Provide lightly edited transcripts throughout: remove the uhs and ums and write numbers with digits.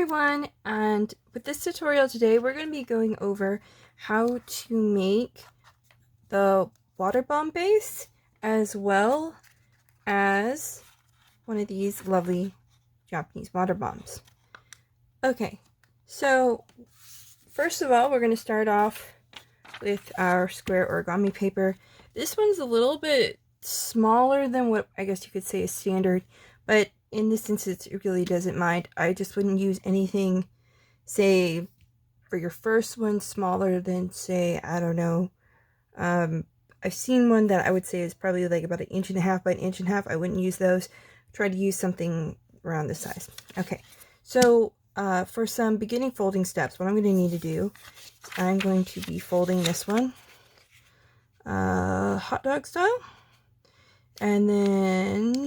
everyone, and with this tutorial today we're going to be going over how to make the water bomb base as well as one of these lovely Japanese water bombs. Okay, so first of all we're going to start off with our square origami paper. This one's a little bit smaller than what I guess you could say is standard, but in this instance it really doesn't mind. I just wouldn't use anything, say, for your first one smaller than, say, I don't know, I've seen one that I would say is probably like about 1.5 inches by 1.5 inches. I wouldn't use those. Try to use something around this size. Okay, so for some beginning folding steps, what I'm going to need to do is I'm going to be folding this one hot dog style, and then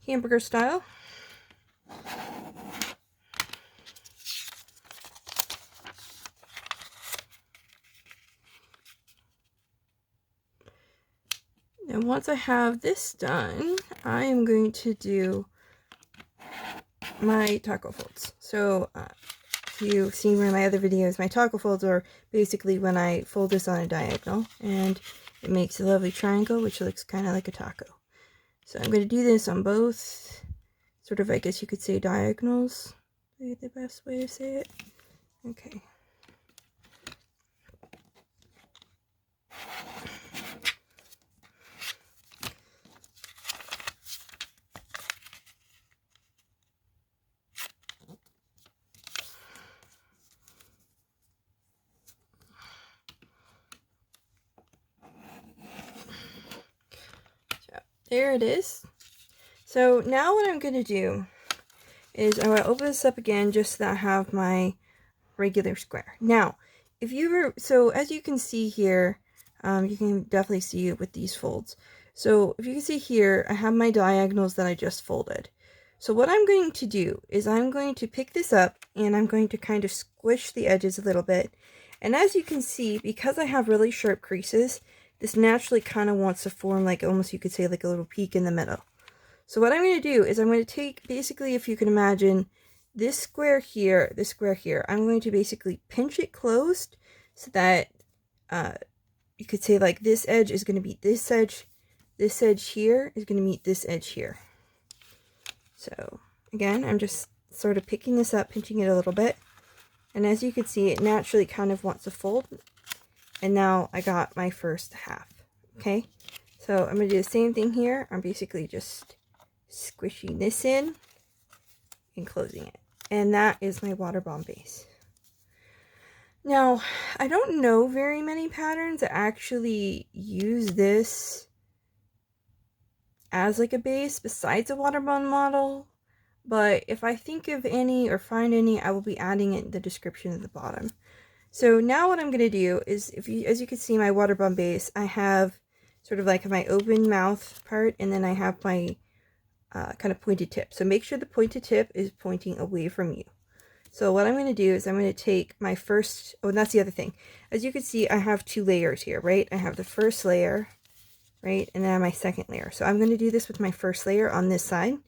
hamburger style, and once I have this done, I am going to do my taco folds. So if you've seen one of my other videos, my taco folds are basically when I fold this on a diagonal and it makes a lovely triangle which looks kind of like a taco. So I'm going to do this on both, sort of, I guess you could say, diagonals. Is the best way to say it? Okay. There it is. So now what I'm going to do is I'm going to open this up again just so that I have my regular square. Now, if you were, so as you can see here, you can definitely see it with these folds. So if you can see here, I have my diagonals that I just folded. So what I'm going to do is I'm going to pick this up and I'm going to kind of squish the edges a little bit. And as you can see, because I have really sharp creases, this naturally kind of wants to form like, almost you could say, like a little peak in the middle. So what I'm going to do is I'm going to take, basically, if you can imagine, this square here, I'm going to basically pinch it closed so that you could say like this edge is going to meet this edge here is going to meet this edge here. So again, I'm just sort of picking this up, pinching it a little bit, and as you can see, it naturally kind of wants to fold. And now I got my first half. Okay, so I'm going to do the same thing here. I'm basically just squishing this in and closing it. And that is my water bomb base. Now, I don't know very many patterns that actually use this as like a base besides a water bomb model. But if I think of any or find any, I will be adding it in the description at the bottom. So now what I'm going to do is, as you can see, my water bomb base, I have sort of like my open mouth part, and then I have my kind of pointed tip. So make sure the pointed tip is pointing away from you. So what I'm going to do is I'm going to take my first, oh, and that's the other thing. As you can see, I have 2 layers here, right? I have the first layer, right? And then I have my second layer. So I'm going to do this with my first layer on this side.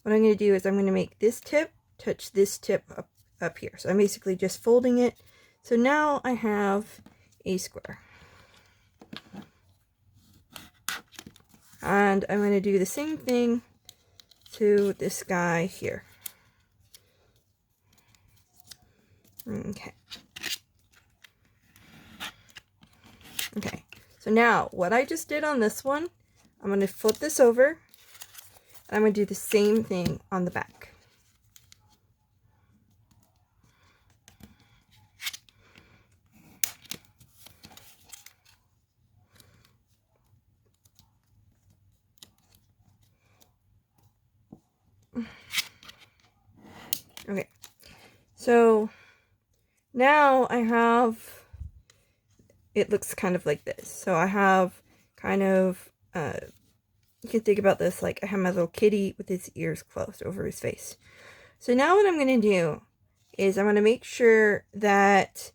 What I'm going to do is I'm going to make this tip touch this tip up here. So I'm basically just folding it. So now I have a square. And I'm going to do the same thing to this guy here. Okay. Okay. So now what I just did on this one, I'm going to flip this over, and I'm going to do the same thing on the back. Okay, so now I have, it looks kind of like this. So I have kind of, you can think about this like I have my little kitty with his ears closed over his face. So now what I'm going to do is I'm going to make sure that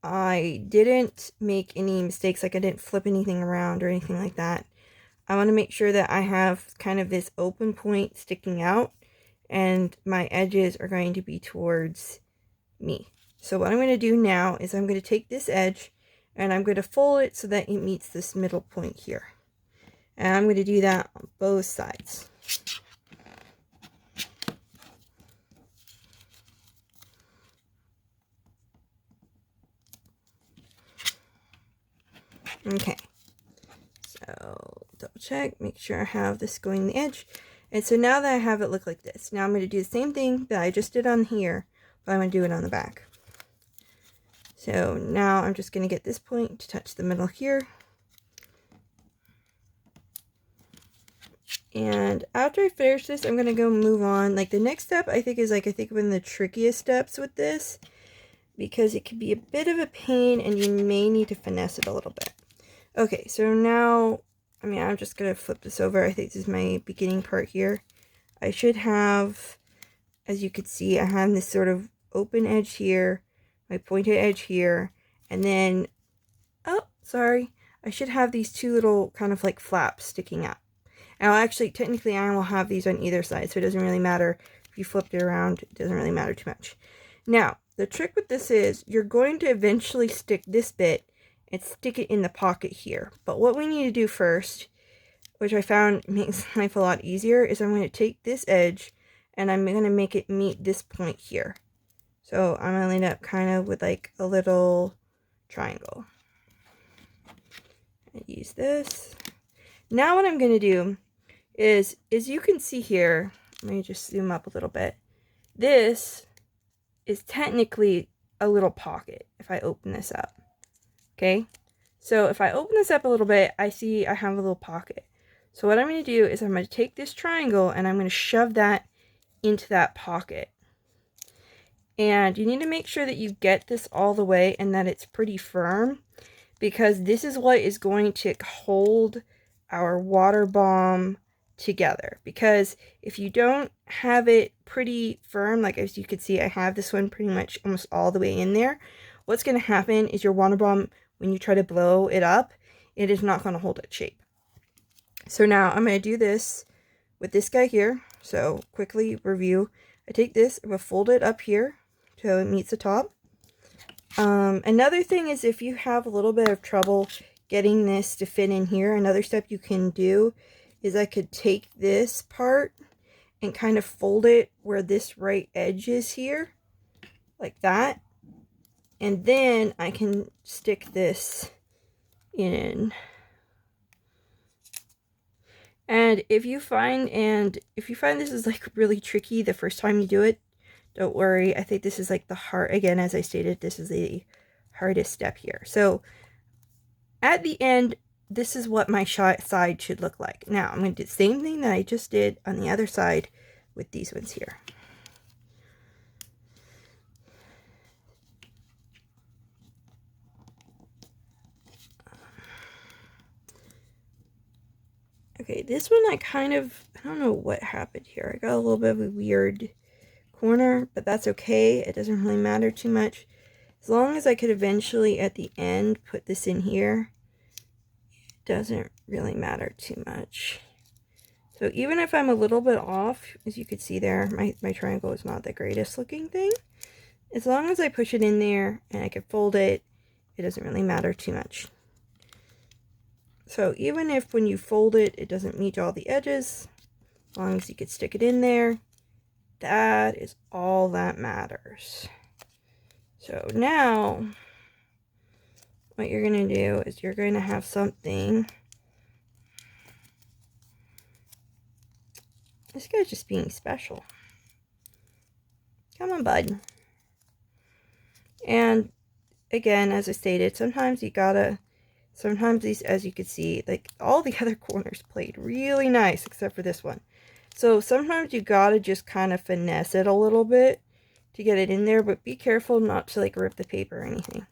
I didn't make any mistakes, like I didn't flip anything around or anything like that. I want to make sure that I have kind of this open point sticking out, and my edges are going to be towards me. So what I'm going to do now is I'm going to take this edge and I'm going to fold it so that it meets this middle point here. And I'm going to do that on both sides. Okay, so double check, make sure I have this going the edge. And so now that I have it look like this, now I'm going to do the same thing that I just did on here, but I'm going to do it on the back. So now I'm just going to get this point to touch the middle here. And after I finish this, I'm going to go move on. Like the next step I think is one of the trickiest steps with this, because it can be a bit of a pain and you may need to finesse it a little bit. Okay, so now, I'm just going to flip this over. I think this is my beginning part here. I should have, as you could see, I have this sort of open edge here, my pointed edge here, and then, oh, sorry, I should have these two little kind of like flaps sticking out. Now, actually, technically, I will have these on either side, so it doesn't really matter if you flipped it around. It doesn't really matter too much. Now, the trick with this is you're going to eventually stick this bit and stick it in the pocket here. But what we need to do first, which I found makes life a lot easier, is I'm going to take this edge and I'm going to make it meet this point here. So I'm going to end up kind of with like a little triangle. I use this. Now what I'm going to do is, as you can see here, let me just zoom up a little bit. This is technically a little pocket if I open this up. Okay, so if I open this up a little bit, I see I have a little pocket. So what I'm going to do is I'm going to take this triangle and I'm going to shove that into that pocket. And you need to make sure that you get this all the way and that it's pretty firm, because this is what is going to hold our water bomb together. Because if you don't have it pretty firm, like as you can see, I have this one pretty much almost all the way in there, what's going to happen is your water bomb, when you try to blow it up, it is not going to hold its shape. So now I'm going to do this with this guy here. So quickly review. I take this, I'm going to fold it up here so it meets the top. Another thing is, if you have a little bit of trouble getting this to fit in here, another step you can do is I could take this part and kind of fold it where this right edge is here, like that. And then I can stick this in. And if you find this is like really tricky the first time you do it, don't worry. I think this is like the hard, again, as I stated, this is the hardest step here. So at the end, this is what my side should look like. Now I'm going to do the same thing that I just did on the other side with these ones here. Okay, this one I don't know what happened here. I got a little bit of a weird corner, but that's okay. It doesn't really matter too much. As long as I could eventually at the end put this in here, it doesn't really matter too much. So even if I'm a little bit off, as you could see there, my triangle is not the greatest looking thing. As long as I push it in there and I can fold it, it doesn't really matter too much. So even if when you fold it, it doesn't meet all the edges, as long as you could stick it in there, that is all that matters. So now, what you're going to do is you're going to have something. This guy's just being special. Come on, bud. And again, as I stated, sometimes these, as you can see, like all the other corners played really nice except for this one. So sometimes you gotta just kind of finesse it a little bit to get it in there, but be careful not to like rip the paper or anything.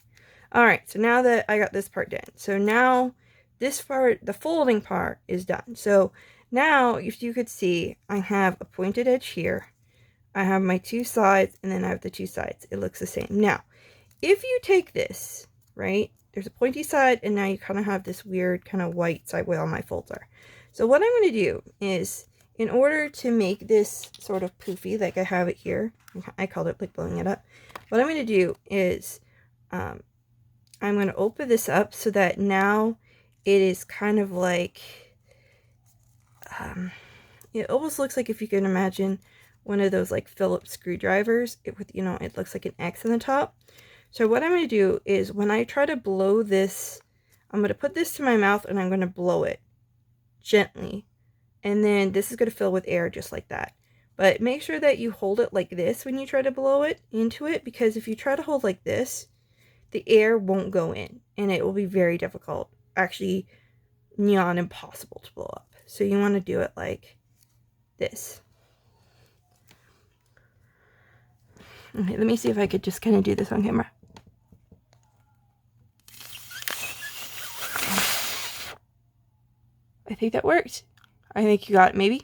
Alright, so now that I got this part done, so now this part, the folding part, is done. So now, if you could see, I have a pointed edge here, I have my two sides, and then I have the two sides. It looks the same. Now, if you take this, right, there's a pointy side, and now you kind of have this weird kind of white side where all my folds are. So what I'm going to do is in order to make this sort of poofy, like I have it here, I called it like blowing it up. What I'm going to do is I'm going to open this up so that now it is kind of like, it almost looks like, if you can imagine one of those like Phillips screwdrivers, with, you know, it looks like an X in the top. So what I'm going to do is when I try to blow this, I'm going to put this to my mouth and I'm going to blow it gently. And then this is going to fill with air just like that. But make sure that you hold it like this when you try to blow it into it, because if you try to hold like this, the air won't go in and it will be very difficult, actually near impossible to blow up. So you want to do it like this. Okay, let me see if I could just kind of do this on camera. I think that worked. I think you got it, maybe.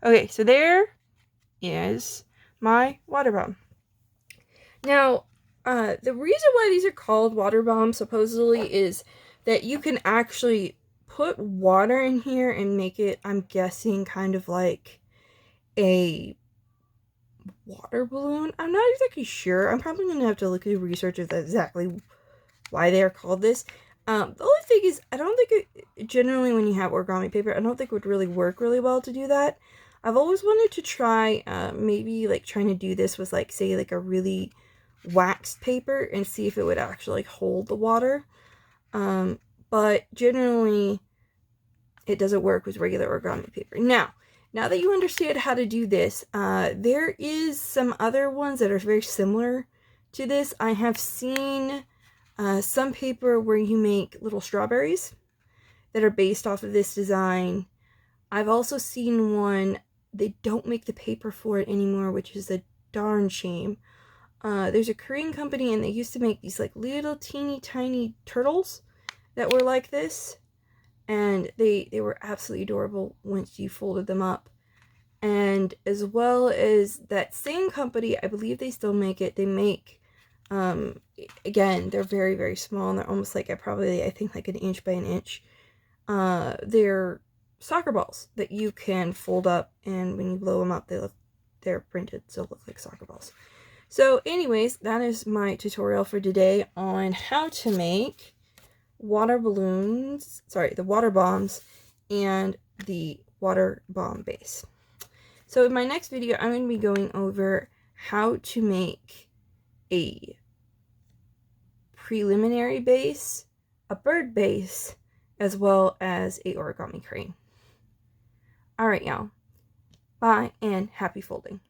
Okay, so there is my water bomb. Now, the reason why these are called water bombs supposedly is that you can actually put water in here and make it, I'm guessing, kind of like a water balloon. I'm not exactly sure. I'm probably going to have to look at research of exactly why they are called this. The only thing is, I don't think it, generally when you have origami paper, I don't think it would really work really well to do that. I've always wanted to try, maybe like trying to do this with like, say, like a really waxed paper and see if it would actually hold the water. But generally it doesn't work with regular origami paper. Now that you understand how to do this, there is some other ones that are very similar to this. I have seen some paper where you make little strawberries that are based off of this design. I've also seen one, they don't make the paper for it anymore, which is a darn shame. There's a Korean company and they used to make these like little teeny tiny turtles that were like this. And they were absolutely adorable once you folded them up. And as well as that same company, I believe they still make it. They make, again, they're very, very small. And they're almost like, I think like an inch by an inch. They're soccer balls that you can fold up. And when you blow them up, they're printed, so look like soccer balls. So anyways, that is my tutorial for today on how to make water balloons, the water bombs and the water bomb base. So in my next video, I'm going to be going over how to make a preliminary base, a bird base, as well as a origami crane. Alright, y'all. Bye and happy folding.